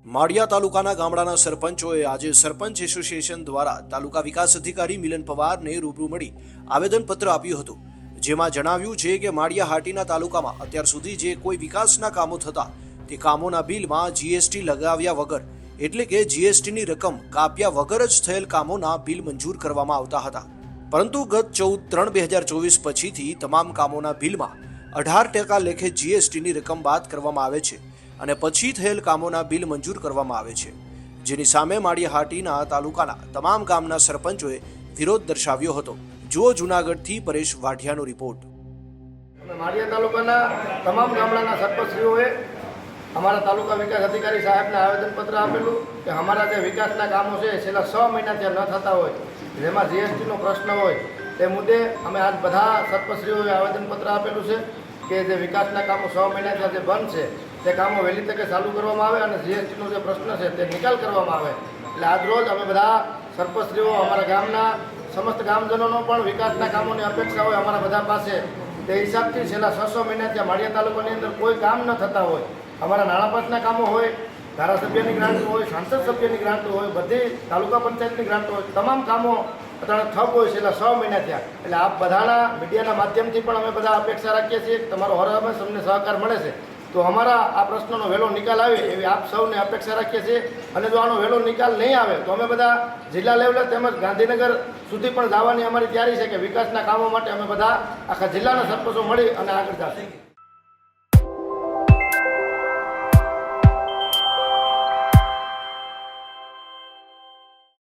માળિયા તાલુકાના ગામડાના સરપંચોએ આજે સરપંચ એસોસિએશન દ્વારા તાલુકા વિકાસ અધિકારી મિલન પવારને રૂબરૂ મળી આવેદનપત્ર આપ્યું હતું, જેમાં જણાવ્યું છે કે માળિયા હાટીના તાલુકામાં અત્યાર સુધી જે કોઈ વિકાસના કામો થતા તે કામોના બિલમાં જીએસટી લગાવ્યા વગર એટલે કે જીએસટીની રકમ કાપ્યા વગર જ થયેલ કામોના બિલ મંજૂર કરવામાં આવતા હતા, પરંતુ ગત 14/3/2024 પછીથી તમામ કામોના બિલમાં 18% લેખે જીએસટીની રકમ બાદ કરવામાં આવે છે અને પછી થયેલ કામોના બિલ મંજૂર કરવામાં આવે છે, જેની સામે માળિયા હાટીના તાલુકાના તમામ ગામના સરપંચોએ વિરોધ દર્શાવ્યો હતો। જુઓ જૂનાગઢથી પરેશ વાઢિયાનો રિપોર્ટ। માળિયા તાલુકાના તમામ ગામડાના સરપંચશ્રીઓએ અમારા તાલુકા વિકાસ અધિકારી સાહેબને આવેદનપત્ર આપેલું કે અમારા જે વિકાસના કામો છે છેલ્લા 6 મહિનાથી ન થતા હોય, જેમાં જીએસટીનો પ્રશ્ન હોય, તે મુદ્દે અમે આજ બધા સરપંચશ્રીઓએ આવેદનપત્ર આપેલું છે કે જે વિકાસના કામો 6 મહિનાથી જે બંધ છે તે કામો વહેલી તકે ચાલુ કરવામાં આવે અને જીએસટીનો જે પ્રશ્ન છે તે નિકાલ કરવામાં આવે। એટલે આજ રોજ અમે બધા સરપંચશ્રીઓ અમારા ગામના સમસ્ત ગામજનોનો પણ વિકાસના કામોની અપેક્ષા હોય અમારા બધા પાસે, તે હિસાબથી છેલ્લા 6 મહિનાથી માળિયા તાલુકાની અંદર કોઈ કામ ન થતા હોય, અમારા નાણાં પાંચના કામો હોય, ધારાસભ્યની ગ્રાન્ટ હોય, સાંસદ સભ્યની ગ્રાન્ટ હોય, બધી તાલુકા પંચાયતની ગ્રાન્ટ હોય, તમામ કામો અત્યારે ઠપ હોય છેલ્લા 6 મહિના થયા। એટલે આપ બધાના મીડિયાના માધ્યમથી પણ અમે બધા અપેક્ષા રાખીએ છીએ કે તમારો હર હંમેશ અમને સહકાર મળે છે, તો અમારા આ પ્રશ્નનો વહેલો નિકાલ આવે એવી આપ સૌને અપેક્ષા રાખીએ છીએ। અને જો આનો વહેલો નિકાલ નહીં આવે તો અમે બધા જિલ્લા લેવલે તેમજ ગાંધીનગર સુધી પણ જવાની અમારી તૈયારી છે કે વિકાસના કામો માટે અમે બધા આખા જિલ્લાના સરપંચો મળી અને આગળ જશે।